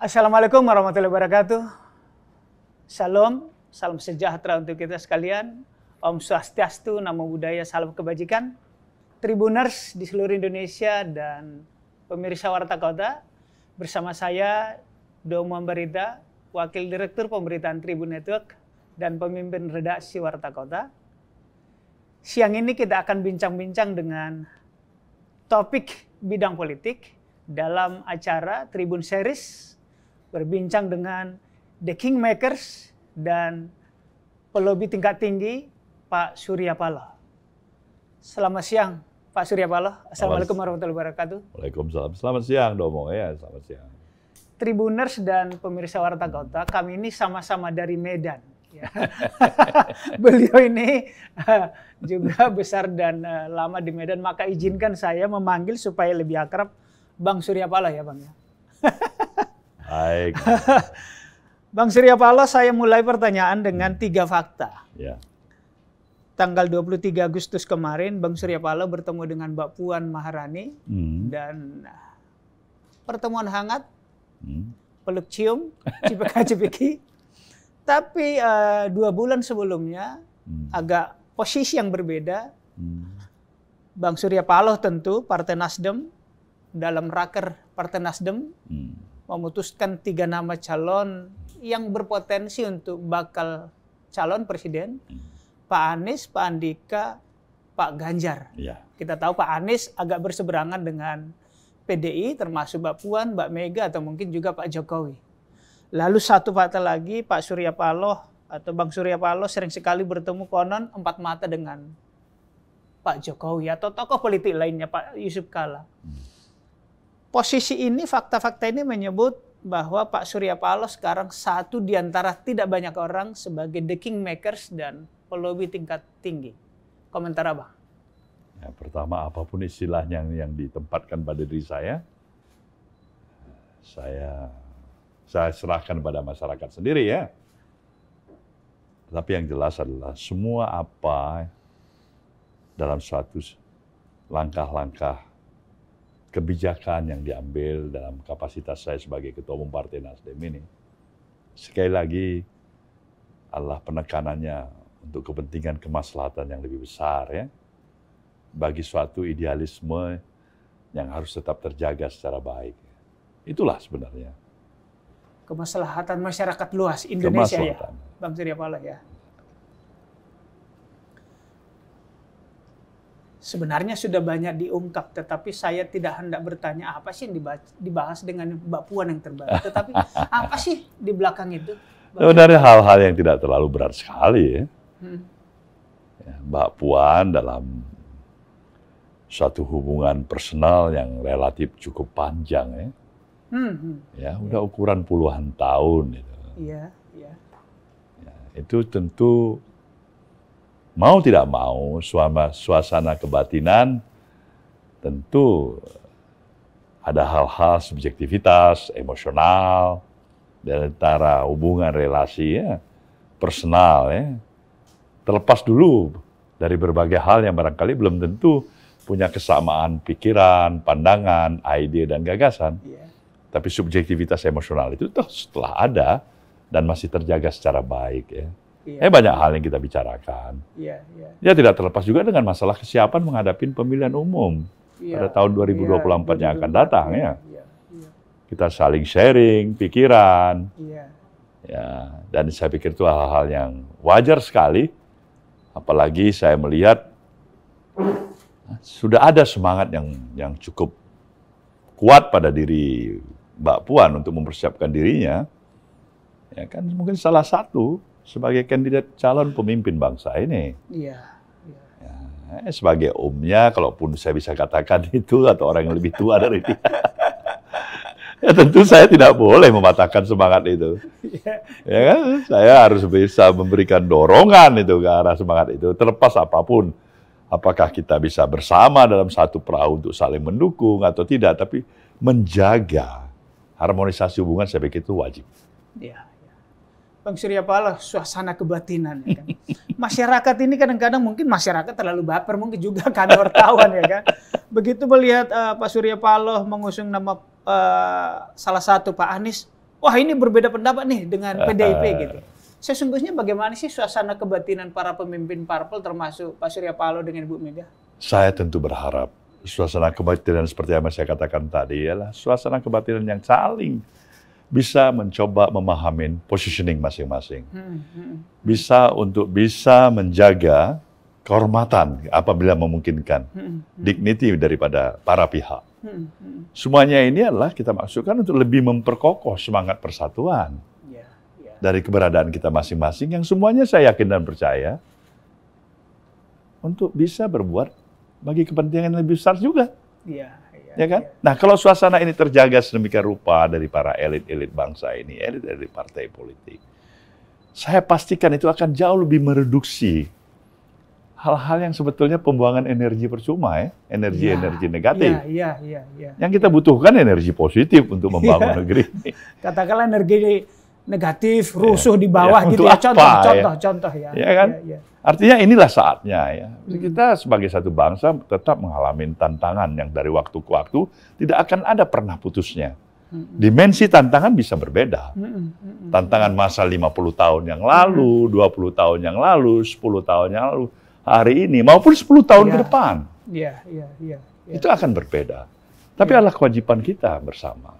Assalamualaikum warahmatullahi wabarakatuh. Salam, salam sejahtera untuk kita sekalian. Om Swastiastu, Namo Buddhaya, salam kebajikan. Tribuners di seluruh Indonesia dan pemirsa Warta Kota, bersama saya Domo Ambarita, Wakil Direktur Pemberitaan Tribun Network dan pemimpin redaksi Warta Kota. Siang ini kita akan bincang-bincang dengan topik bidang politik dalam acara Tribun Series, berbincang dengan The Kingmakers dan pelobi tingkat tinggi Pak Surya Paloh. Selamat siang Pak Surya Paloh. Assalamualaikum warahmatullahi wabarakatuh. Waalaikumsalam. Selamat siang Domo ya, selamat siang. Tribuners dan pemirsa Warta Kota, kami ini sama-sama dari Medan. Ya. Beliau ini juga besar dan lama di Medan, maka izinkan saya memanggil supaya lebih akrab Bang Surya Paloh ya Bang ya. Baik. Bang Surya Paloh, saya mulai pertanyaan dengan 3 fakta. Ya. Tanggal 23 Agustus kemarin, Bang Surya Paloh bertemu dengan Mbak Puan Maharani dan pertemuan hangat, peluk cium, cipika-cipiki. Tapi 2 bulan sebelumnya, agak posisi yang berbeda. Bang Surya Paloh tentu Partai Nasdem, dalam raker Partai Nasdem, memutuskan 3 nama calon yang berpotensi untuk bakal calon presiden. Pak Anies, Pak Andika, Pak Ganjar. Ya. Kita tahu Pak Anies agak berseberangan dengan PDI, termasuk Mbak Puan, Mbak Mega, atau mungkin juga Pak Jokowi. Lalu satu fakta lagi, Pak Surya Paloh atau Bang Surya Paloh sering sekali bertemu konon 4 mata dengan Pak Jokowi atau tokoh politik lainnya, Pak Yusuf Kala. Posisi ini, fakta-fakta ini menyebut bahwa Pak Surya Paloh sekarang satu di antara tidak banyak orang sebagai the kingmakers dan pelobi tingkat tinggi. Komentar Abang? Ya, pertama, apapun istilahnya yang ditempatkan pada diri saya serahkan pada masyarakat sendiri ya. Tapi yang jelas adalah semua apa dalam suatu langkah-langkah kebijakan yang diambil dalam kapasitas saya sebagai Ketua Umum Partai Nasdem ini, sekali lagi adalah penekanannya untuk kepentingan kemaslahatan yang lebih besar ya, bagi suatu idealisme yang harus tetap terjaga secara baik. Itulah sebenarnya. Kemaslahatan masyarakat luas Indonesia ya, Bang Surya Paloh ya. Sebenarnya sudah banyak diungkap, tetapi saya tidak hendak bertanya apa sih yang dibahas dengan Mbak Puan yang terbaru. Tetapi apa sih di belakang itu? Sebenarnya hal-hal yang tidak terlalu berat sekali ya. Ya, Mbak Puan dalam suatu hubungan personal yang relatif cukup panjang ya. Ya, udah ukuran puluhan tahun itu. Iya, iya. Ya, itu tentu mau tidak mau, suasana kebatinan tentu ada hal-hal subjektivitas, emosional, dan antara hubungan relasi ya, personal ya. Terlepas dulu dari berbagai hal yang barangkali belum tentu punya kesamaan pikiran, pandangan, ide, dan gagasan. Yeah. Tapi subjektivitas emosional itu setelah ada dan masih terjaga secara baik ya. Banyak hal yang kita bicarakan. Ya tidak terlepas juga dengan masalah kesiapan menghadapi pemilihan umum pada tahun 2024 yang akan datang ya. Kita saling sharing pikiran. Ya, dan saya pikir itu hal-hal yang wajar sekali. Apalagi saya melihat sudah ada semangat yang cukup kuat pada diri Mbak Puan untuk mempersiapkan dirinya. Ya kan mungkin salah satu sebagai kandidat calon pemimpin bangsa ini. Iya. Ya, sebagai omnya, kalaupun saya bisa katakan itu, atau orang yang lebih tua dari dia, ya tentu saya tidak boleh mematahkan semangat itu. Ya kan? Saya harus bisa memberikan dorongan itu ke arah semangat itu, terlepas apapun. Apakah kita bisa bersama dalam satu perahu untuk saling mendukung atau tidak, tapi menjaga harmonisasi hubungan saya pikir itu wajib. Iya. Bang Surya Paloh, suasana kebatinan. Ya kan? Masyarakat ini kadang-kadang mungkin masyarakat terlalu baper, mungkin juga kan wartawan ya kan. Begitu melihat Pak Surya Paloh mengusung nama salah satu Pak Anies, wah ini berbeda pendapat nih dengan PDIP gitu. Sesungguhnya bagaimana sih suasana kebatinan para pemimpin parpol termasuk Pak Surya Paloh dengan Ibu Mega? Saya tentu berharap suasana kebatinan seperti yang saya katakan tadi ialah suasana kebatinan yang saling bisa mencoba memahami positioning masing-masing. Bisa menjaga kehormatan apabila memungkinkan, dignity daripada para pihak. Semuanya ini adalah kita maksudkan untuk lebih memperkokoh semangat persatuan dari keberadaan kita masing-masing yang semuanya saya yakin dan percaya untuk bisa berbuat bagi kepentingan yang lebih besar juga. Ya kan? Nah, kalau suasana ini terjaga sedemikian rupa dari para elit-elit bangsa ini, elit-elit partai politik, saya pastikan itu akan jauh lebih mereduksi hal-hal yang sebetulnya pembuangan energi percuma, energi negatif. Yang kita butuhkan energi positif untuk membangun negeri ini. Katakanlah energi negatif, rusuh di bawah gitu ya. Contoh ya. Ya kan? Artinya inilah saatnya ya. Kita sebagai satu bangsa tetap mengalami tantangan yang dari waktu ke waktu tidak akan ada pernah putusnya. Dimensi tantangan bisa berbeda. Tantangan masa 50 tahun yang lalu, 20 tahun yang lalu, 10 tahun yang lalu, hari ini maupun 10 tahun ke depan. Itu akan berbeda. Tapi adalah kewajiban kita bersama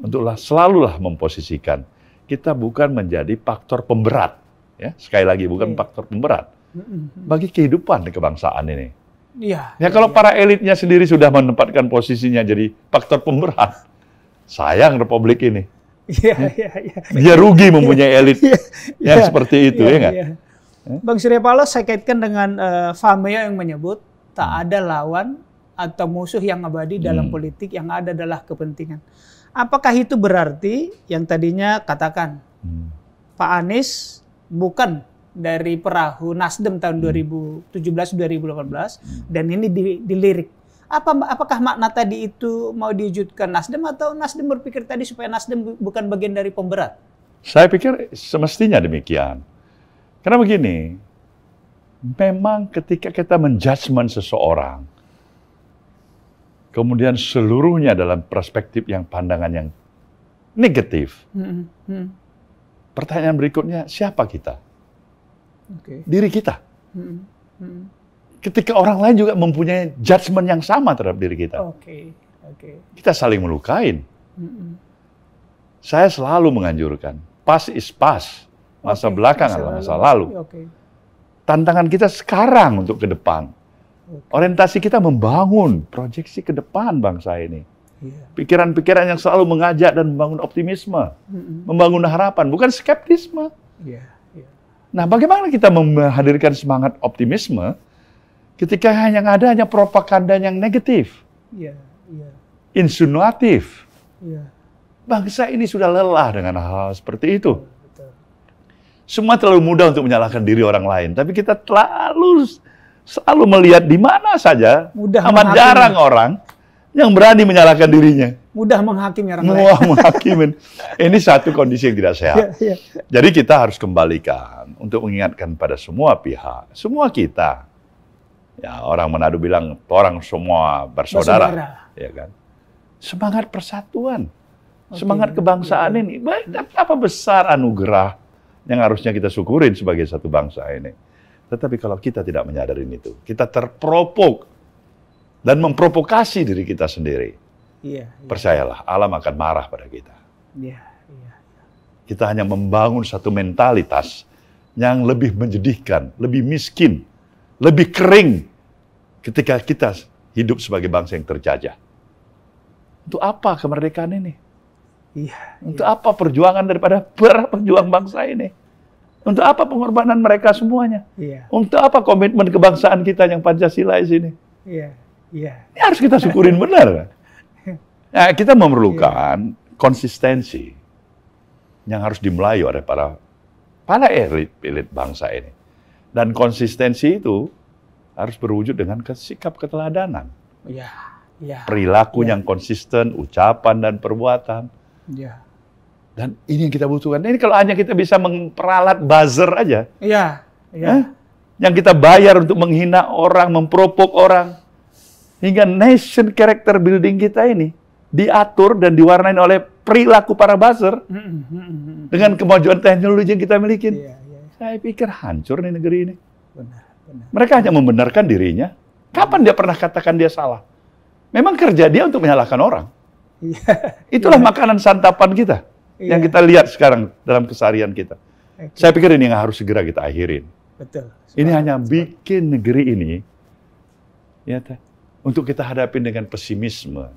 untuklah selalulah memposisikan kita bukan menjadi faktor pemberat, ya sekali lagi bukan faktor pemberat bagi kehidupan kebangsaan ini. Kalau para elitnya sendiri sudah menempatkan posisinya jadi faktor pemberat, sayang Republik ini. Dia rugi mempunyai elit yang seperti itu, ya nggak? Bang Surya Paloh saya kaitkan dengan Fameo yang menyebut tak ada lawan atau musuh yang abadi dalam politik, yang ada adalah kepentingan. Apakah itu berarti yang tadinya katakan Pak Anies bukan dari perahu Nasdem tahun 2017-2018 dan ini dilirik. Apakah makna tadi itu mau diwujudkan Nasdem atau Nasdem berpikir tadi supaya Nasdem bukan bagian dari pemberat? Saya pikir semestinya demikian. Karena begini, memang ketika kita menjudgment seseorang, kemudian seluruhnya dalam perspektif yang pandangan yang negatif. Pertanyaan berikutnya, siapa kita? Diri kita. Ketika orang lain juga mempunyai judgement yang sama terhadap diri kita. Kita saling melukain. Saya selalu menganjurkan, past is past. Masa belakang adalah masa lalu. Tantangan kita sekarang untuk ke depan. Orientasi kita membangun proyeksi ke depan bangsa ini. Pikiran-pikiran yang selalu mengajak dan membangun optimisme, membangun harapan, bukan skeptisme. Nah, bagaimana kita menghadirkan semangat optimisme ketika yang ada hanya propaganda yang negatif, insinuatif. Bangsa ini sudah lelah dengan hal-hal seperti itu. Semua terlalu mudah untuk menyalahkan diri orang lain, tapi kita selalu melihat di mana saja amat jarang orang yang berani menyalahkan dirinya. Mudah menghakimi orang lain. Ini satu kondisi yang tidak sehat. Jadi kita harus kembalikan untuk mengingatkan pada semua pihak, semua kita. Ya, orang Manado bilang orang semua bersaudara. Ya kan? Semangat persatuan, semangat kebangsaan ini. Apa besar anugerah yang harusnya kita syukurin sebagai satu bangsa ini. Tetapi kalau kita tidak menyadari itu, kita terprovok dan memprovokasi diri kita sendiri. Percayalah, alam akan marah pada kita. Kita hanya membangun satu mentalitas yang lebih menjadikan, lebih miskin, lebih kering ketika kita hidup sebagai bangsa yang terjajah. Untuk apa kemerdekaan ini? Untuk apa perjuangan daripada para pejuang bangsa ini? Untuk apa pengorbanan mereka semuanya? Untuk apa komitmen kebangsaan kita yang Pancasila di sini? Ini harus kita syukurin benar. Nah, kita memerlukan konsistensi yang harus dimulai oleh para elit bangsa ini. Dan konsistensi itu harus berwujud dengan sikap keteladanan. Perilaku yang konsisten, ucapan dan perbuatan. Dan ini yang kita butuhkan. Ini kalau hanya kita bisa memperalat buzzer aja. Yang kita bayar untuk menghina orang, memprovok orang. Hingga nation character building kita ini diatur dan diwarnai oleh perilaku para buzzer dengan kemajuan teknologi yang kita miliki. Iya, iya. Saya pikir hancur nih negeri ini. Benar, benar. Mereka hanya membenarkan dirinya. Kapan dia pernah katakan dia salah? Memang kerja dia untuk menyalahkan orang. Iya. Itulah makanan santapan kita yang kita lihat sekarang dalam keseharian kita. Oke. Saya pikir ini yang harus segera kita akhirin. Betul. Ini hanya bikin negeri ini ya, untuk kita hadapin dengan pesimisme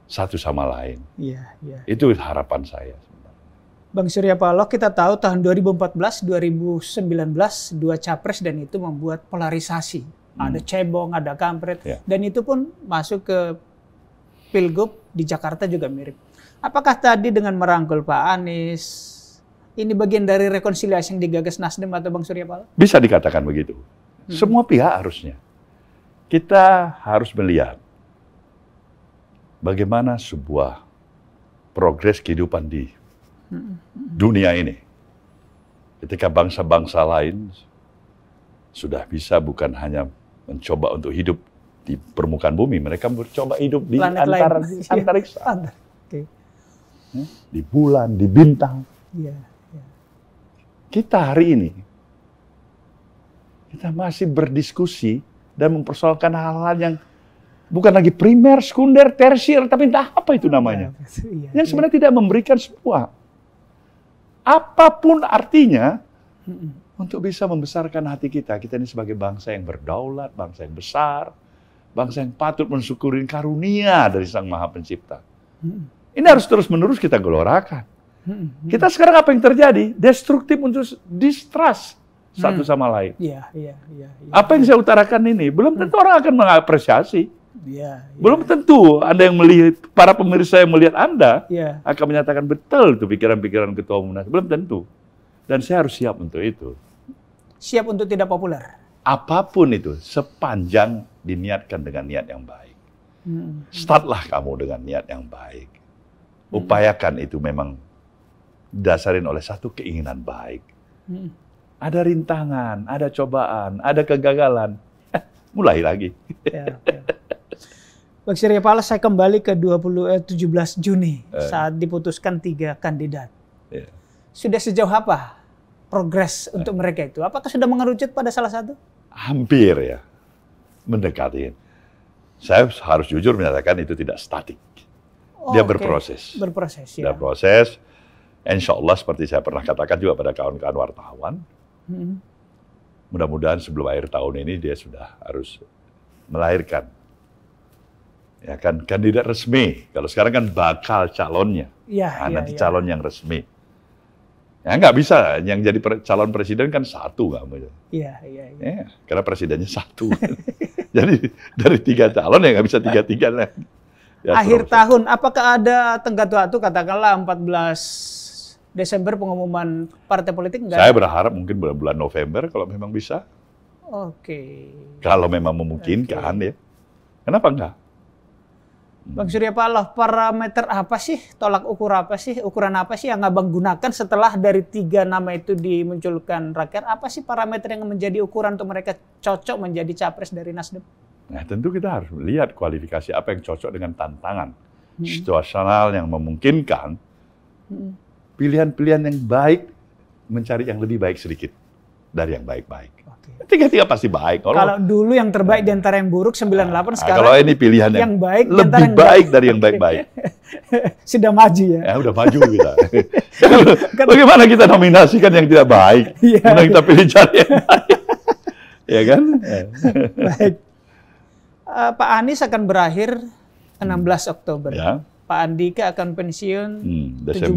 satu sama lain. Iya, iya. Itu harapan saya. Bang Surya Paloh, kita tahu tahun 2014, 2019 dua capres dan itu membuat polarisasi. Ada cebong, ada kampret, dan itu pun masuk ke Pilgub di Jakarta juga mirip. Apakah tadi dengan merangkul Pak Anies, ini bagian dari rekonsiliasi yang digagas Nasdem atau Bang Surya Paloh? Bisa dikatakan begitu. Semua pihak harusnya. Kita harus melihat bagaimana sebuah progres kehidupan di dunia ini. Ketika bangsa-bangsa lain sudah bisa bukan hanya mencoba untuk hidup di permukaan bumi, mereka mencoba hidup di antariksa. Okay. Di bulan, di bintang. Yeah, yeah. Kita hari ini, kita masih berdiskusi dan mempersoalkan hal-hal yang bukan lagi primer, sekunder, tersier, tapi entah apa itu namanya. Yang sebenarnya tidak memberikan sebuah apapun artinya untuk bisa membesarkan hati kita. Kita ini sebagai bangsa yang berdaulat, bangsa yang besar, bangsa yang patut mensyukuri karunia dari Sang Maha Pencipta. Ini harus terus-menerus kita gelorakan. Kita sekarang apa yang terjadi? Destruktif untuk distrust satu sama lain. Apa yang saya utarakan ini, belum tentu orang akan mengapresiasi. Belum tentu Anda yang melihat, para pemirsa yang melihat Anda akan menyatakan betul itu pikiran-pikiran Ketua Umum Nasdem. Belum tentu. Dan saya harus siap untuk itu. Siap untuk tidak populer? Apapun itu, sepanjang diniatkan dengan niat yang baik. Startlah kamu dengan niat yang baik. Upayakan itu memang didasarin oleh satu keinginan baik. Ada rintangan, ada cobaan, ada kegagalan. Mulai lagi. Bang Surya Paloh, saya kembali ke 17 Juni saat diputuskan 3 kandidat. Sudah sejauh apa progres untuk mereka itu? Apakah sudah mengerucut pada salah satu? Hampir ya, mendekati. Saya harus jujur menyatakan itu tidak statik. Dia berproses. Berproses, ya. Dia proses. Insya Allah seperti saya pernah katakan juga pada kawan-kawan wartawan, mudah-mudahan sebelum akhir tahun ini dia sudah harus melahirkan. Ya kan, kandidat resmi. Kalau sekarang kan bakal calonnya. Nanti calon yang resmi. Ya nggak bisa, yang jadi calon presiden kan satu nggak mau. Karena presidennya satu. Jadi dari 3 calon ya nggak bisa 3-3 lah. Ya, akhir tahun, apakah ada tenggat waktu katakanlah 14 Desember pengumuman partai politik? Enggak? Saya berharap mungkin bulan November kalau memang bisa. Kalau memang memungkinkan ya. Kenapa enggak? Bang Surya Paloh, parameter apa sih, tolak ukur apa sih, ukuran apa sih yang Abang gunakan setelah dari 3 nama itu dimunculkan rakyat? Apa sih parameter yang menjadi ukuran untuk mereka cocok menjadi capres dari Nasdem? Nah, tentu kita harus melihat kualifikasi apa yang cocok dengan tantangan situasional yang memungkinkan pilihan-pilihan yang baik, mencari yang lebih baik sedikit dari yang baik-baik. Tiga-tiga pasti baik. Kalau dulu yang terbaik di antara yang buruk 98, sekarang kalau ini pilihan yang baik lebih baik dari yang baik-baik. Sudah maju ya? Ya udah maju kita. Bagaimana kita nominasikan yang tidak baik? Kemudian kita pilih cari yang baik. Ya kan? Baik. Pak Anies akan berakhir 16 Oktober. Pak Andika akan pensiun 17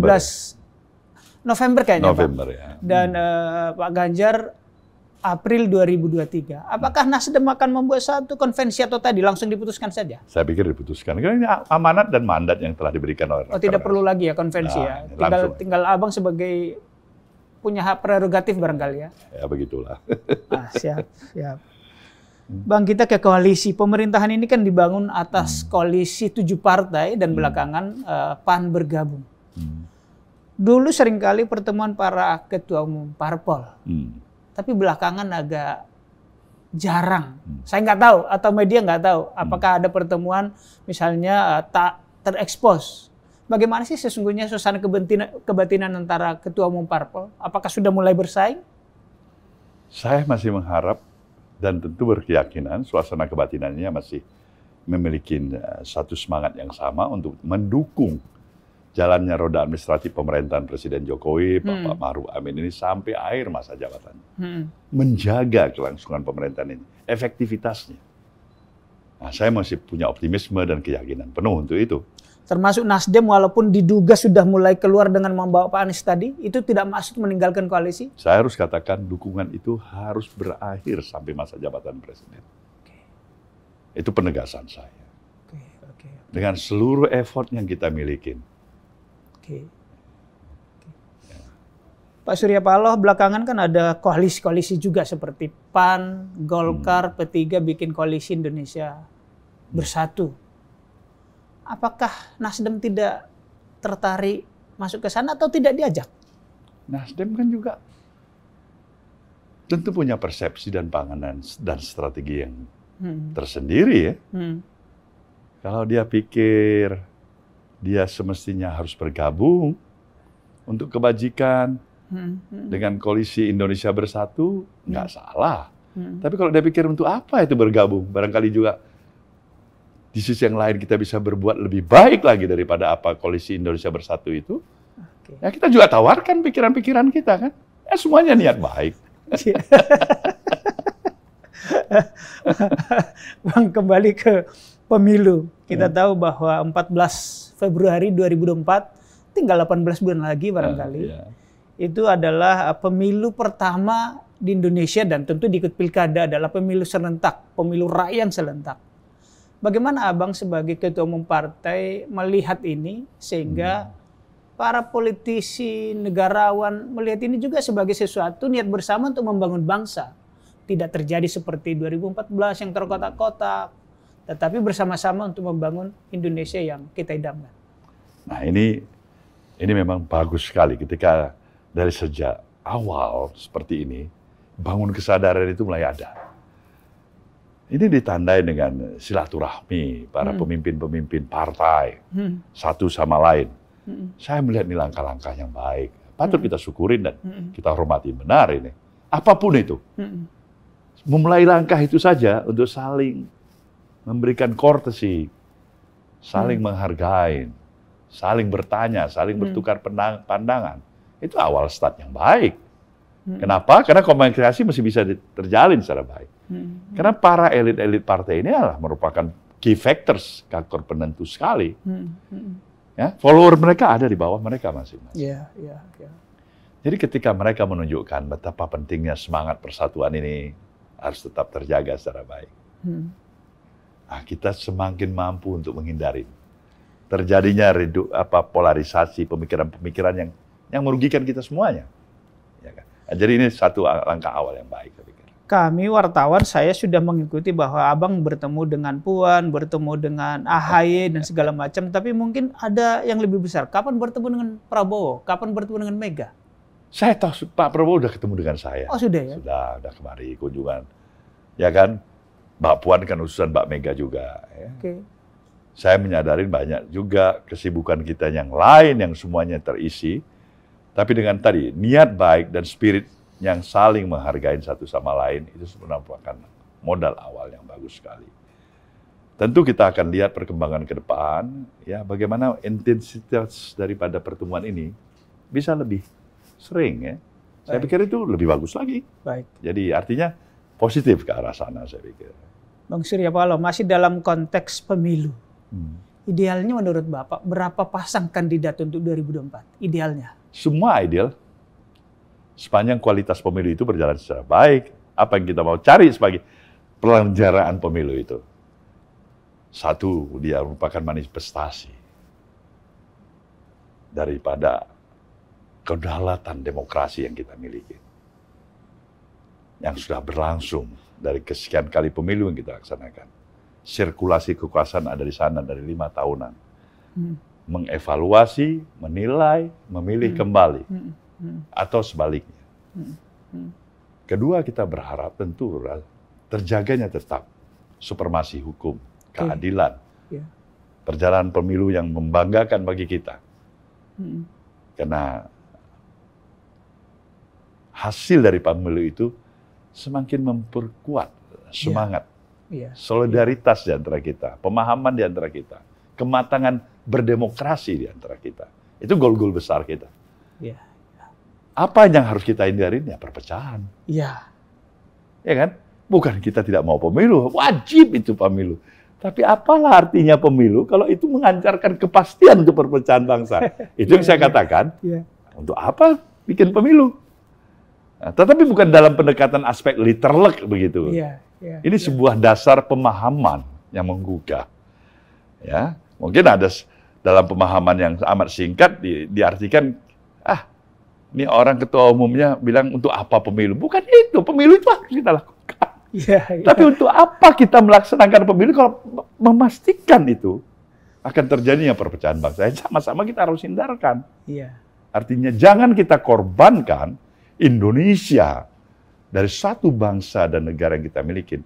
November kayaknya, November, Pak. Dan Pak Ganjar April 2023. Apakah Nasdem akan membuat satu konvensi atau tadi langsung diputuskan saja? Saya pikir diputuskan. Karena ini amanat dan mandat yang telah diberikan oleh Rakernas. Tidak perlu lagi ya konvensi ya. Tinggal Abang sebagai punya hak prerogatif barangkali ya. Ya begitulah. Siap. Bang, kita ke koalisi. Pemerintahan ini kan dibangun atas koalisi 7 partai dan belakangan PAN bergabung. Dulu seringkali pertemuan para ketua umum parpol. Tapi belakangan agak jarang. Saya nggak tahu, atau media nggak tahu. Apakah ada pertemuan misalnya tak terekspos. Bagaimana sih sesungguhnya suasana kebatinan antara ketua umum parpol? Apakah sudah mulai bersaing? Saya masih mengharap dan tentu berkeyakinan suasana kebatinannya masih memiliki satu semangat yang sama untuk mendukung jalannya roda administratif pemerintahan Presiden Jokowi, Bapak Maruf Amin ini sampai akhir masa jabatannya. Menjaga kelangsungan pemerintahan ini, efektivitasnya. Nah, saya masih punya optimisme dan keyakinan penuh untuk itu. Termasuk Nasdem walaupun diduga sudah mulai keluar dengan membawa Pak Anies tadi, itu tidak maksud meninggalkan koalisi? Saya harus katakan dukungan itu harus berakhir sampai masa jabatan Presiden. Itu penegasan saya. Dengan seluruh effort yang kita miliki. Pak Surya Paloh belakangan kan ada koalisi-koalisi juga seperti PAN, Golkar, P3 bikin koalisi Indonesia Bersatu. Apakah Nasdem tidak tertarik masuk ke sana atau tidak diajak? Nasdem kan juga tentu punya persepsi dan pandangan dan strategi yang tersendiri ya. Kalau dia pikir dia semestinya harus bergabung untuk kebajikan dengan koalisi Indonesia Bersatu, nggak salah. Tapi kalau dia pikir untuk apa itu bergabung, barangkali juga di sisi yang lain kita bisa berbuat lebih baik lagi daripada apa koalisi Indonesia Bersatu itu. Ya kita juga tawarkan pikiran-pikiran kita kan. Ya semuanya niat baik. Bang, kembali ke pemilu. Kita tahu bahwa 14 Februari 2024, tinggal 18 bulan lagi barangkali. Itu adalah pemilu pertama di Indonesia dan tentu diikut pilkada adalah pemilu serentak, pemilu rakyat serentak. Bagaimana Abang sebagai ketua umum partai melihat ini sehingga para politisi, negarawan melihat ini juga sebagai sesuatu niat bersama untuk membangun bangsa. Tidak terjadi seperti 2014 yang terkotak-kotak, tetapi bersama-sama untuk membangun Indonesia yang kita idamkan. Nah ini memang bagus sekali ketika dari sejak awal seperti ini, bangun kesadaran itu mulai ada. Ini ditandai dengan silaturahmi para pemimpin-pemimpin partai satu sama lain. Saya melihat ini langkah-langkah yang baik. Patut kita syukurin dan kita hormati benar ini. Apapun itu. Memulai langkah itu saja untuk saling memberikan courtesy, saling menghargai, saling bertanya, saling bertukar pandangan. Itu awal start yang baik. Kenapa? Karena komunikasi masih bisa terjalin secara baik. Karena para elit-elit partai ini adalah merupakan key factors, faktor penentu sekali. Ya, follower mereka ada di bawah mereka masing-masing. Jadi ketika mereka menunjukkan betapa pentingnya semangat persatuan ini harus tetap terjaga secara baik. Nah, kita semakin mampu untuk menghindari terjadinya polarisasi pemikiran-pemikiran yang merugikan kita semuanya. Ya kan? Nah, jadi ini satu langkah awal yang baik. Kami wartawan, saya sudah mengikuti bahwa Abang bertemu dengan Puan, bertemu dengan AHY dan segala macam, tapi mungkin ada yang lebih besar. Kapan bertemu dengan Prabowo? Kapan bertemu dengan Mega? Saya tahu Pak Prabowo udah ketemu dengan saya. Oh sudah ya? Sudah kemari kunjungan. Ya kan, Mbak Puan kan ususan Mbak Mega juga. Ya. Saya menyadari banyak juga kesibukan kita yang lain yang semuanya terisi. Tapi dengan tadi, niat baik dan spirit yang saling menghargai satu sama lain, itu sebenarnya merupakan modal awal yang bagus sekali. Tentu kita akan lihat perkembangan ke depan, ya bagaimana intensitas daripada pertemuan ini bisa lebih sering. Ya. Saya pikir itu lebih bagus lagi. Baik. Jadi artinya positif ke arah sana, saya pikir. Bang Surya Paloh, masih dalam konteks pemilu. Idealnya menurut Bapak, berapa pasang kandidat untuk 2024? Idealnya? Semua ideal. Sepanjang kualitas pemilu itu berjalan secara baik, apa yang kita mau cari sebagai penyelenggaraan pemilu itu? Satu, dia merupakan manifestasi daripada kedaulatan demokrasi yang kita miliki. Yang sudah berlangsung dari kesekian kali pemilu yang kita laksanakan. Sirkulasi kekuasaan ada di sana dari 5 tahunan. Mengevaluasi, menilai, memilih kembali. Atau sebaliknya. Kedua, kita berharap tentu terjaganya tetap supremasi hukum, keadilan, perjalanan pemilu yang membanggakan bagi kita. Karena hasil dari pemilu itu semakin memperkuat semangat, solidaritas di antara kita, pemahaman di antara kita, kematangan berdemokrasi di antara kita. Itu goal-goal besar kita. Apa yang harus kita hindarin? Ya perpecahan. Ya kan? Bukan kita tidak mau pemilu, wajib itu pemilu. Tapi apalah artinya pemilu kalau itu mengancarkan kepastian ke perpecahan bangsa? Itu yang saya katakan. Untuk apa bikin pemilu? Nah, tetapi bukan dalam pendekatan aspek literalek begitu. Ini sebuah dasar pemahaman yang menggugah. Ya, mungkin ada dalam pemahaman yang amat singkat diartikan, ini orang ketua umumnya bilang untuk apa pemilu? Bukan itu, pemilu itu harus kita lakukan. Tapi untuk apa kita melaksanakan pemilu kalau memastikan itu akan terjadinya perpecahan bangsa? Sama-sama kita harus hindarkan. Artinya jangan kita korbankan Indonesia dari satu bangsa dan negara yang kita miliki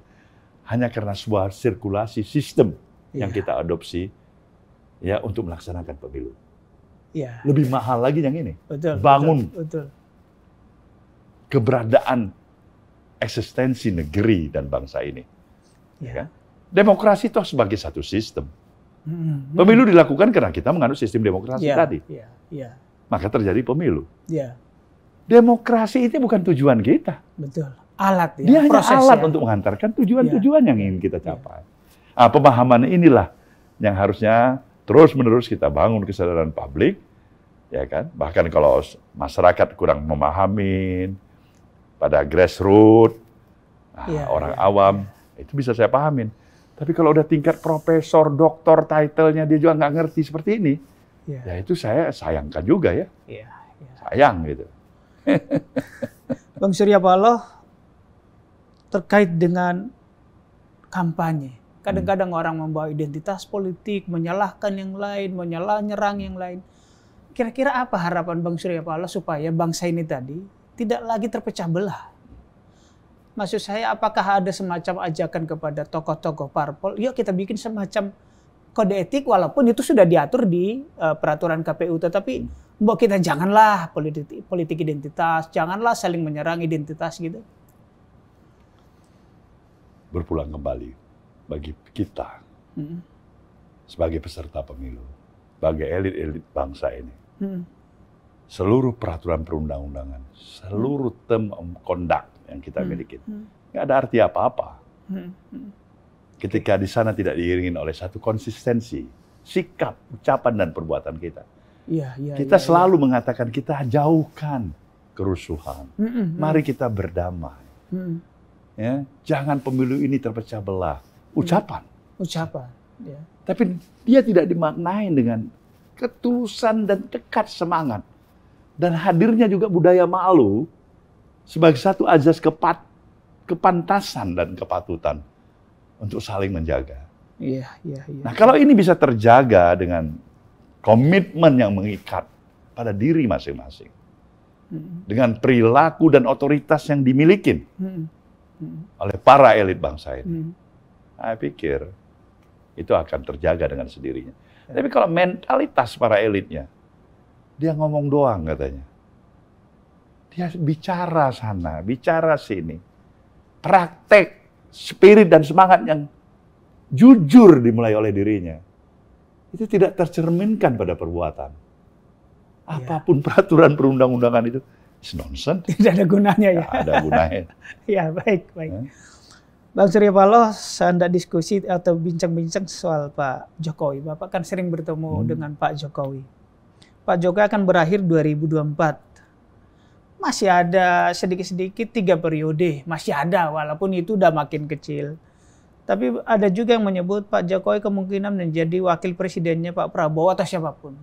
hanya karena sebuah sirkulasi sistem yang kita adopsi ya untuk melaksanakan pemilu. Lebih mahal lagi yang ini. Bangun keberadaan eksistensi negeri dan bangsa ini. Kan? Demokrasi itu sebagai satu sistem. Pemilu dilakukan karena kita menganut sistem demokrasi tadi. Maka terjadi pemilu. Demokrasi itu bukan tujuan kita. Alat. Dia hanya alat untuk mengantarkan tujuan-tujuan yang ingin kita capai. Pemahaman inilah yang harusnya terus-menerus kita bangun kesadaran publik, ya kan? Bahkan kalau masyarakat kurang memahami pada grassroots, orang awam, itu bisa saya pahamin. Tapi kalau udah tingkat profesor, doktor, title-nya dia juga nggak ngerti seperti ini, ya itu saya sayangkan juga ya. Sayang gitu. Bang Surya Paloh, terkait dengan kampanye. Kadang-kadang orang membawa identitas politik, menyalahkan yang lain, nyerang yang lain. Kira-kira apa harapan Bang Surya Paloh supaya bangsa ini tadi tidak lagi terpecah belah? Maksud saya, apakah ada semacam ajakan kepada tokoh-tokoh parpol, yuk kita bikin semacam kode etik, walaupun itu sudah diatur di peraturan KPU, tetapi mbok kita janganlah politik identitas, janganlah saling menyerang identitas gitu. Berpulang kembali bagi kita sebagai peserta pemilu, bagi elit-elit bangsa ini, seluruh peraturan perundang-undangan, seluruh term of conduct yang kita miliki, nggak ada arti apa-apa. Ketika di sana tidak diiringi oleh satu konsistensi, sikap, ucapan, dan perbuatan kita. Kita selalu mengatakan kita jauhkan kerusuhan. Mari kita berdamai. Ya, jangan pemilu ini terpecah belah. Ucapan. Tapi dia tidak dimaknai dengan ketulusan dan tekad semangat. Dan hadirnya juga budaya malu sebagai satu azas kepantasan dan kepatutan untuk saling menjaga. Nah, kalau ini bisa terjaga dengan komitmen yang mengikat pada diri masing-masing, dengan perilaku dan otoritas yang dimiliki oleh para elit bangsa ini, saya pikir itu akan terjaga dengan sendirinya. Tapi kalau mentalitas para elitnya, dia ngomong doang katanya, dia bicara sana, bicara sini, praktek spirit dan semangat yang jujur dimulai oleh dirinya, itu tidak tercerminkan pada perbuatan. Apapun peraturan perundang-undangan itu, it's nonsense. Tidak ada gunanya ya. Tidak ada gunanya. Ya, baik. Bang Surya Paloh, saya hendak diskusi atau bincang-bincang soal Pak Jokowi. Bapak kan sering bertemu dengan Pak Jokowi. Pak Jokowi akan berakhir 2024. Masih ada sedikit-sedikit 3 periode, masih ada walaupun itu udah makin kecil. Tapi ada juga yang menyebut Pak Jokowi kemungkinan menjadi wakil presidennya Pak Prabowo atau siapapun.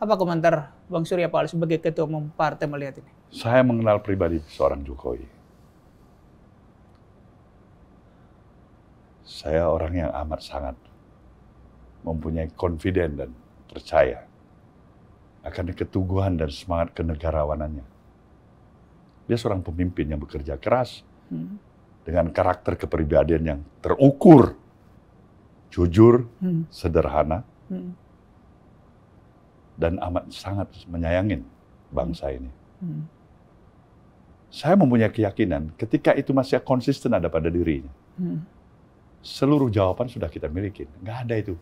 Apa komentar Bang Surya Paloh sebagai ketua umum partai melihat ini? Saya mengenal pribadi seorang Jokowi. Saya orang yang amat sangat mempunyai confident dan percaya akan keteguhan dan semangat kenegarawanannya. Dia seorang pemimpin yang bekerja keras, dengan karakter kepribadian yang terukur, jujur, sederhana, Hmm. dan amat sangat menyayangin bangsa ini. Hmm. Saya mempunyai keyakinan ketika itu masih konsisten ada pada dirinya, seluruh jawaban sudah kita miliki. Nggak ada itu.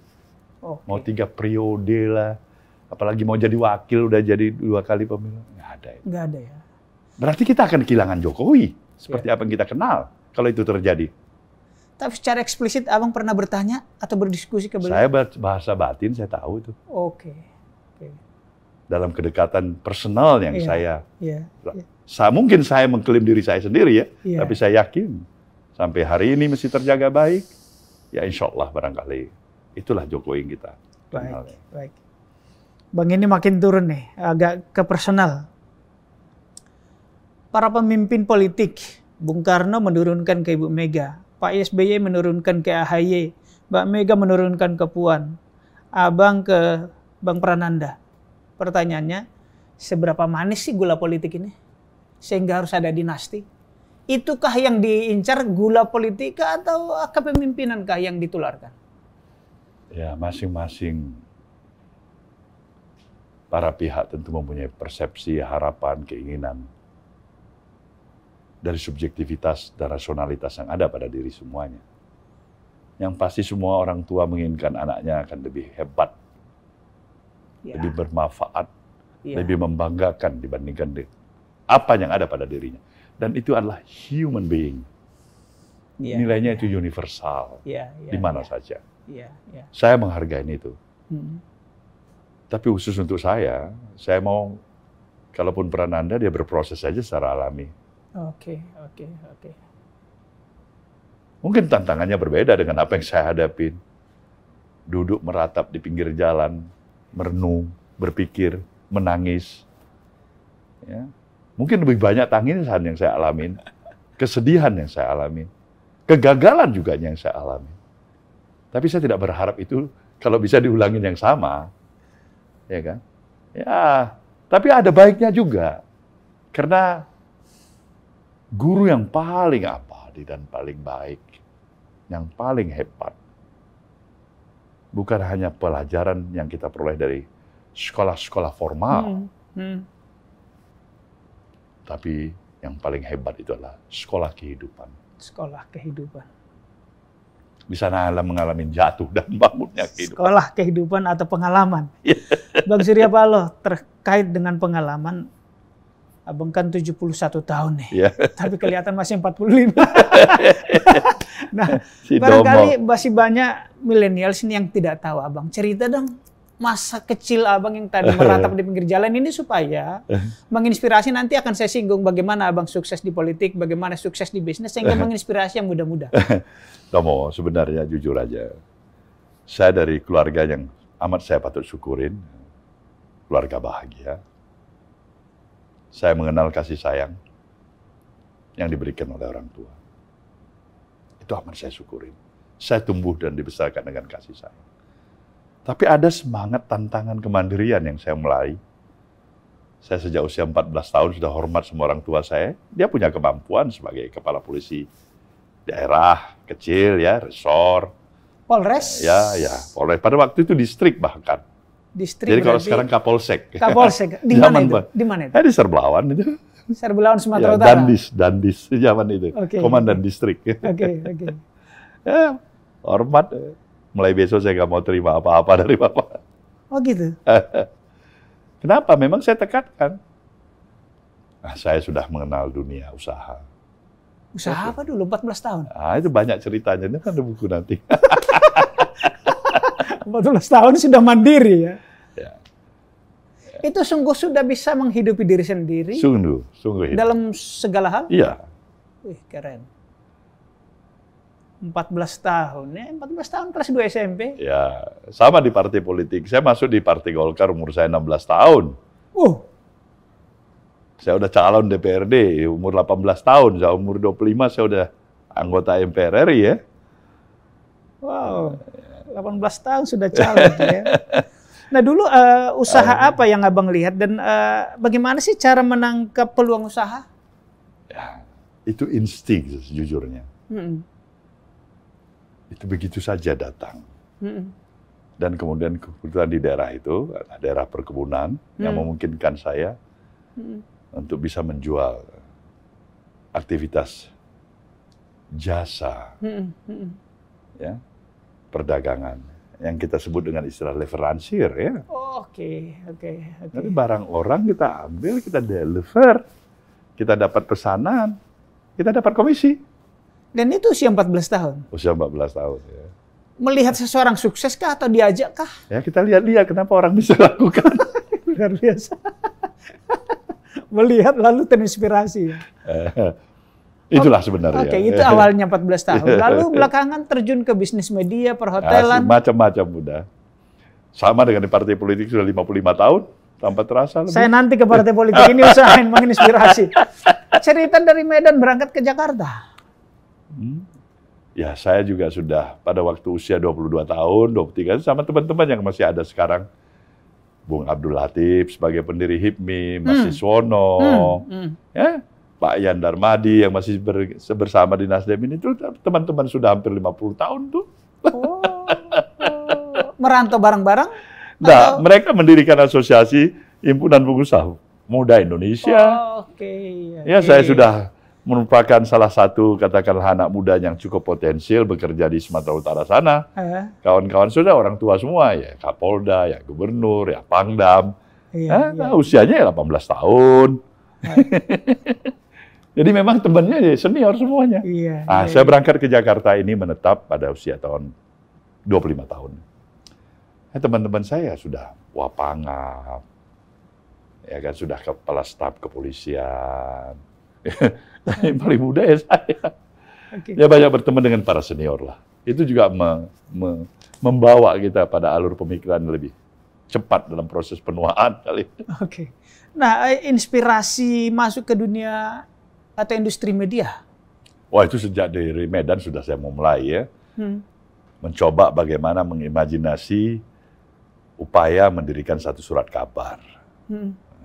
Oke. Mau 3 periode lah, apalagi mau jadi wakil udah jadi 2 kali pemilu. Nggak ada itu. Nggak ada ya. Berarti kita akan kehilangan Jokowi seperti apa yang kita kenal kalau itu terjadi. Tapi secara eksplisit abang pernah bertanya atau berdiskusi ke beliau? Saya bahasa batin saya tahu itu. Oke. Oke. Dalam kedekatan personal yang Iya. mungkin saya mengklaim diri saya sendiri ya, Iya. tapi saya yakin sampai hari ini masih terjaga baik. Ya insya Allah barangkali itulah Jokowi yang kita kenal. Baik. Bang, ini makin turun nih, agak ke personal. Para pemimpin politik, Bung Karno menurunkan ke Ibu Mega, Pak SBY menurunkan ke AHY, Mbak Mega menurunkan ke Puan, Abang ke Bang Prananda. Pertanyaannya, seberapa manis sih gula politik ini? Sehingga harus ada dinasti. Itukah yang diincar gula politik atau kepemimpinankah yang ditularkan? Ya, masing-masing para pihak tentu mempunyai persepsi, harapan, keinginan dari subjektivitas dan rasionalitas yang ada pada diri semuanya. Yang pasti semua orang tua menginginkan anaknya akan lebih hebat, lebih bermanfaat, lebih membanggakan dibandingkan apa yang ada pada dirinya. Dan itu adalah human being. Nilainya itu universal, di mana saja. Saya menghargai itu. Tapi khusus untuk saya mau, kalaupun Prananda, dia berproses saja secara alami. Oke. Mungkin tantangannya berbeda dengan apa yang saya hadapin. Duduk meratap di pinggir jalan, merenung, berpikir, menangis. Ya. Mungkin lebih banyak tangisan yang saya alamin, kesedihan yang saya alamin, kegagalan juga yang saya alami. Tapi saya tidak berharap itu kalau bisa diulangin yang sama. Ya kan? Ya, tapi ada baiknya juga. Karena guru yang paling abadi dan paling baik, yang paling hebat, bukan hanya pelajaran yang kita peroleh dari sekolah-sekolah formal, tapi yang paling hebat itu adalah sekolah kehidupan. Sekolah kehidupan. Di sana mengalami jatuh dan bangunnya kehidupan. Sekolah kehidupan atau pengalaman. Bang Surya Paloh, terkait dengan pengalaman, Abang kan 71 tahun nih, tapi kelihatan masih 45. Nah, barangkali masih banyak milenial sini yang tidak tahu Abang. Cerita dong masa kecil Abang yang tadi meratap di pinggir jalan ini supaya menginspirasi. Nanti akan saya singgung bagaimana Abang sukses di politik, bagaimana sukses di bisnis, sehingga menginspirasi yang muda-muda. Tomo, sebenarnya jujur aja, saya dari keluarga yang amat saya patut syukurin, keluarga bahagia. Saya mengenal kasih sayang yang diberikan oleh orang tua. Itu amat saya syukurin. Saya tumbuh dan dibesarkan dengan kasih sayang. Tapi ada semangat tantangan kemandirian yang saya mulai. Saya sejak usia 14 tahun sudah hormat sama orang tua saya. Dia punya kemampuan sebagai kepala polisi daerah kecil ya, resor. Polres? Ya, Polres. Pada waktu itu distrik bahkan. Distrik. Jadi kalau sekarang Kapolsek. Kapolsek. Di mana itu? Di mana itu? Di Serbelawan itu. Serbelawan Sumatera Utara. Dandis zaman itu. Komandan distrik. Oke. Ya, hormat. Mulai besok saya nggak mau terima apa-apa dari Bapak. Oh gitu? Kenapa? Memang saya tekankan. Nah, saya sudah mengenal dunia usaha. Usaha apa dulu? 14 tahun? Ah, itu banyak ceritanya. Ini kan ada buku nanti. 14 tahun sudah mandiri ya? Itu sungguh sudah bisa menghidupi diri sendiri? Sungguh hidup. Dalam segala hal? Iya. Wih, keren. 14 tahun ya, 14 tahun kelas 2 SMP. Ya, sama di partai politik. Saya masuk di Partai Golkar umur saya 16 tahun. Saya udah calon DPRD umur 18 tahun. Saya umur 25 saya udah anggota MPR RI ya. Wow, 18 tahun sudah calon ya. Nah dulu usaha apa yang Abang lihat dan bagaimana sih cara menangkap peluang usaha? Ya, itu insting sejujurnya. Itu begitu saja datang. Dan kemudian kebetulan di daerah itu, daerah perkebunan, yang memungkinkan saya untuk bisa menjual aktivitas jasa, ya, perdagangan, yang kita sebut dengan istilah leveransir, ya. Oke. Jadi barang orang kita ambil, kita deliver, kita dapat pesanan, kita dapat komisi. Dan itu usia 14 tahun. Usia 14 tahun, ya. Melihat seseorang sukses kah atau diajak kah? Ya kita lihat-lihat kenapa orang bisa lakukan. Luar biasa. Melihat lalu terinspirasi. Itulah sebenarnya. Oke, itu awalnya 14 tahun. Lalu belakangan terjun ke bisnis media, perhotelan. Macam-macam udah. Sama dengan di partai politik sudah 55 tahun, tanpa terasa lebih. Saya nanti ke partai politik ini usahain menginspirasi. Cerita dari Medan berangkat ke Jakarta. Ya, saya juga sudah pada waktu usia 22 tahun, 23 sama teman-teman yang masih ada sekarang. Bung Abdul Latif sebagai pendiri HIPMI, Mas Siswono, ya, Pak Yan Darmadi yang masih bersama di Nasdem ini tuh teman-teman sudah hampir 50 tahun tuh. Merantau bareng-bareng? Nah, mereka mendirikan asosiasi Himpunan Pengusaha Muda Indonesia. Ya, saya sudah merupakan salah satu katakanlah anak muda yang cukup potensial bekerja di Sumatera Utara sana. Kawan-kawan sudah orang tua semua, ya Kapolda, ya Gubernur, ya Pangdam. Usianya ya 18 tahun. Jadi memang temannya ya senior semuanya. Saya berangkat ke Jakarta ini menetap pada usia tahun 25 tahun. Teman-teman saya sudah Wapangap, ya kan, sudah kepala staf kepolisian. Yang paling muda ya saya. Ya banyak berteman dengan para senior lah. Itu juga membawa kita pada alur pemikiran lebih cepat dalam proses penuaan kali. Nah, inspirasi masuk ke dunia atau industri media? Wah, itu sejak dari Medan sudah saya mulai ya. Mencoba bagaimana mengimajinasi upaya mendirikan satu surat kabar.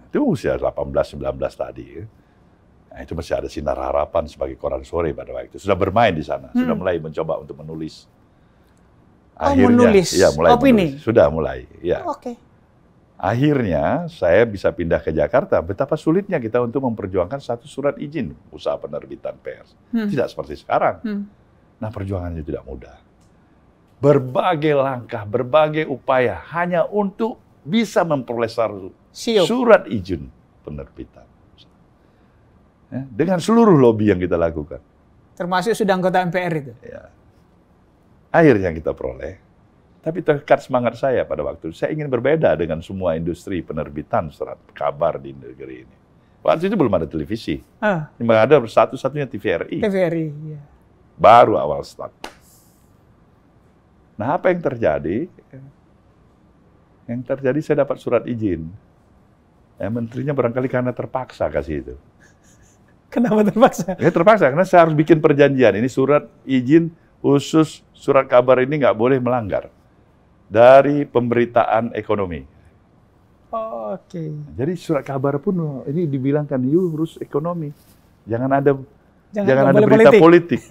Itu usia 18-19 tadi ya. Nah, itu masih ada Sinar Harapan sebagai koran sore pada waktu itu. Sudah bermain di sana, sudah mulai mencoba untuk menulis. Akhirnya, menulis? Ya, mulai opini? Menulis. Sudah mulai, ya. Akhirnya saya bisa pindah ke Jakarta. Betapa sulitnya kita untuk memperjuangkan satu surat izin usaha penerbitan pers. Tidak seperti sekarang. Nah, perjuangannya tidak mudah. Berbagai langkah, berbagai upaya hanya untuk bisa memperoleh surat izin penerbitan. Ya, dengan seluruh lobby yang kita lakukan. Termasuk sudah anggota MPR itu? Ya. Akhirnya kita peroleh. Tapi terikat semangat saya pada waktu itu, saya ingin berbeda dengan semua industri penerbitan surat kabar di negeri ini. Waktu itu belum ada televisi. Yang ada satu-satunya TVRI. TVRI, ya. Baru awal start. Nah, apa yang terjadi? Yang terjadi saya dapat surat izin. Menterinya barangkali karena terpaksa kasih itu. Kenapa terpaksa? Ya terpaksa, karena saya harus bikin perjanjian. Ini surat izin khusus surat kabar ini nggak boleh melanggar dari pemberitaan ekonomi. Jadi surat kabar pun ini dibilangkan harus ekonomi, jangan ada berita politik.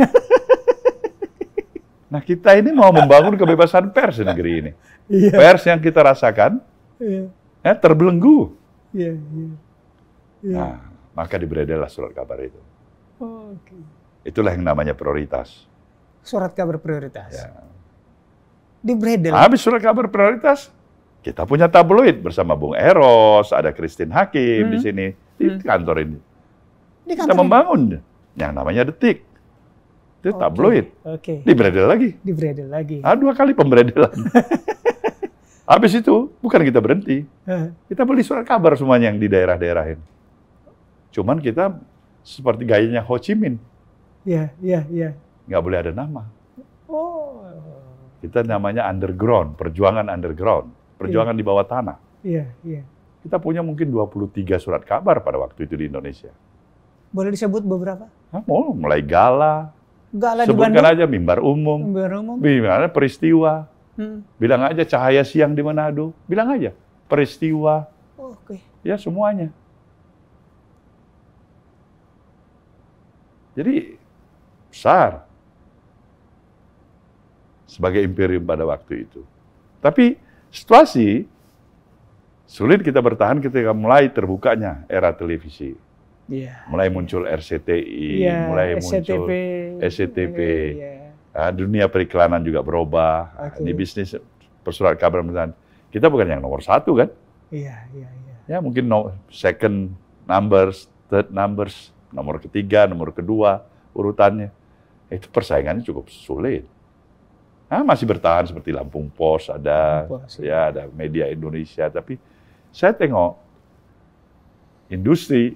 Nah, kita ini mau membangun kebebasan pers di negeri ini. Pers yang kita rasakan terbelenggu. Nah, maka diberedarlah surat kabar itu. Itulah yang namanya prioritas. Surat kabar prioritas. Ya. Dibredel. Habis surat kabar prioritas, kita punya tabloid bersama Bung Eros, ada Christine Hakim di sini, di kantor ini. Kita membangun yang namanya Detik. Itu tabloid. Dibredel lagi. Dibredel lagi. 2 kali pemberedelan. Habis itu, bukan kita berhenti. Kita beli surat kabar semuanya yang di daerah-daerah ini. Cuman kita seperti gayanya Ho Chi Minh. Nggak boleh ada nama. Kita namanya underground, perjuangan underground. Perjuangan di bawah tanah. Kita punya mungkin 23 surat kabar pada waktu itu di Indonesia. Boleh disebut beberapa? Mulai Gala. Gala sebutkan di Bandung? aja Mimbar Umum. Bilang Peristiwa. Bilang aja Cahaya Siang di Manado. Bilang aja Peristiwa. Ya semuanya. Jadi besar. sebagai imperium pada waktu itu. Tapi situasi sulit kita bertahan ketika mulai terbukanya era televisi. Iya. Mulai muncul RCTI, Iya, mulai SCTV. muncul SCTV. Iya. Dunia periklanan juga berubah. Oke. Di bisnis persurat kabar pemerintahan, kita bukan yang nomor 1 kan? Iya, iya, iya. Ya mungkin second numbers, third numbers, nomor ketiga, nomor kedua urutannya. Itu persaingannya cukup sulit. Masih bertahan seperti Lampung Pos, ada ada Media Indonesia, tapi saya tengok industri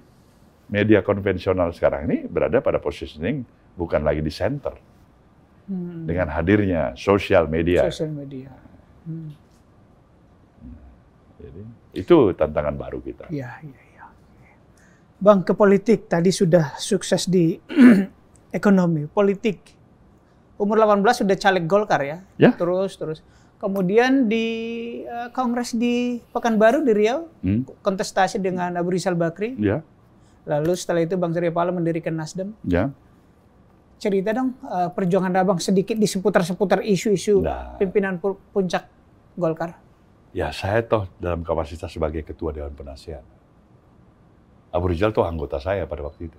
media konvensional sekarang ini berada pada positioning bukan lagi di center. Dengan hadirnya sosial media. Sosial media. Jadi, itu tantangan baru kita. Iya, iya, iya. Bang, ke politik tadi sudah sukses di ekonomi, politik. Umur 18 sudah caleg Golkar ya? Ya. Terus. Kemudian di Kongres di Pekanbaru di Riau, kontestasi dengan Abu Rizal Bakri. Ya. Lalu setelah itu Bang Surya Paloh mendirikan Nasdem. Ya. Cerita dong perjuangan Abang sedikit di seputar isu-isu pimpinan puncak Golkar. Ya, saya toh dalam kapasitas sebagai Ketua Dewan Penasihat. Abu Rizal toh anggota saya pada waktu itu.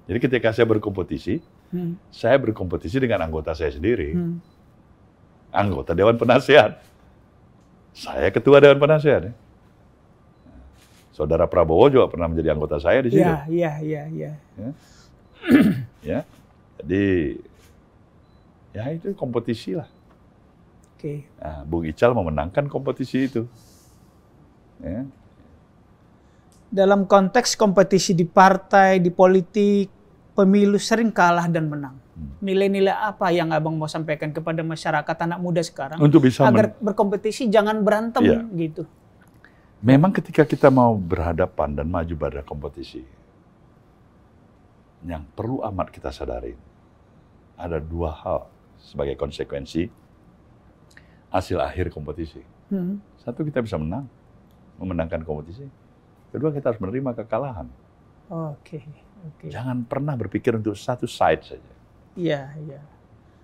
Jadi ketika saya berkompetisi, saya berkompetisi dengan anggota saya sendiri. Anggota Dewan Penasihat. Saya Ketua Dewan Penasihat. Ya. Saudara Prabowo juga pernah menjadi anggota saya di situ. Iya. Ya. Jadi, ya itu kompetisi lah. Oke. Nah, Bung Ical memenangkan kompetisi itu. Ya. Dalam konteks kompetisi di partai, di politik, pemilu sering kalah dan menang. Nilai-nilai apa yang Abang mau sampaikan kepada masyarakat anak muda sekarang untuk bisa agar berkompetisi jangan berantem gitu? Memang ketika kita mau berhadapan dan maju pada kompetisi, yang perlu amat kita sadari ada 2 hal sebagai konsekuensi hasil akhir kompetisi. Satu, kita bisa memenangkan kompetisi. Kedua, kita harus menerima kekalahan. Oke. Jangan pernah berpikir untuk satu side saja. Iya.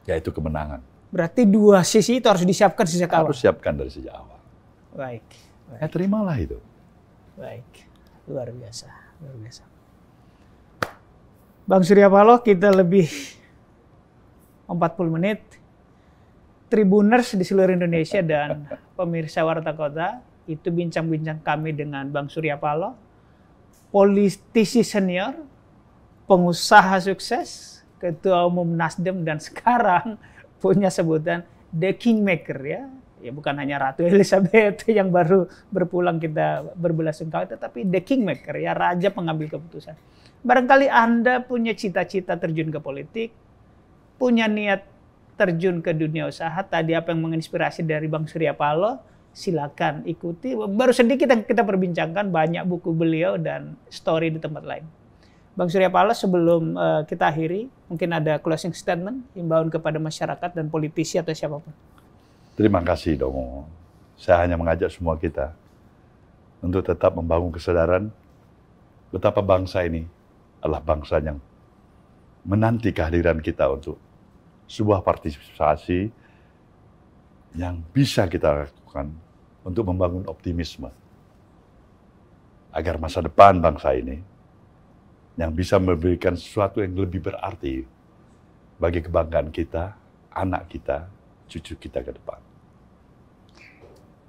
Yaitu kemenangan. Berarti 2 sisi itu harus disiapkan sejak awal. Harus siapkan dari sejak awal. Baik. Ya terimalah itu. Baik. Luar biasa. Bang Surya Paloh, kita lebih 40 menit. Tribuners di seluruh Indonesia dan pemirsa Warta Kota, itu bincang-bincang kami dengan Bang Surya Paloh, politisi senior, pengusaha sukses, Ketua Umum Nasdem, dan sekarang punya sebutan The Kingmaker ya. Ya bukan hanya Ratu Elizabeth yang baru berpulang kita berbelasungkawa, tetapi The Kingmaker ya, raja pengambil keputusan. Barangkali Anda punya cita-cita terjun ke politik, punya niat terjun ke dunia usaha, tadi apa yang menginspirasi dari Bang Surya Paloh, silakan ikuti. Baru sedikit yang kita perbincangkan, banyak buku beliau dan story di tempat lain. Bang Surya Paloh, sebelum kita akhiri, mungkin ada closing statement, himbauan kepada masyarakat dan politisi atau siapapun. Terima kasih, Domo. Saya hanya mengajak semua kita untuk tetap membangun kesadaran betapa bangsa ini adalah bangsa yang menanti kehadiran kita untuk sebuah partisipasi yang bisa kita lakukan untuk membangun optimisme agar masa depan bangsa ini yang bisa memberikan sesuatu yang lebih berarti bagi kebanggaan kita, anak kita, cucu kita ke depan.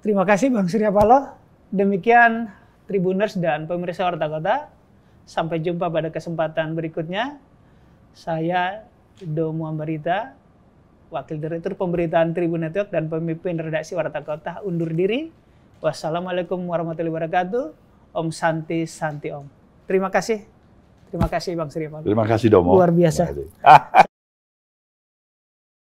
Terima kasih Bang Surya Paloh. Demikian Tribuners dan pemirsa Warta Kota. Sampai jumpa pada kesempatan berikutnya. Saya Domo Ambarita, Wakil Direktur Pemberitaan Tribun Network dan pemimpin redaksi Warta Kota, undur diri. Wassalamualaikum warahmatullahi wabarakatuh. Om Santi Santi Om. Terima kasih. Terima kasih Bang Surya Paloh. Terima kasih, Domo. Luar biasa.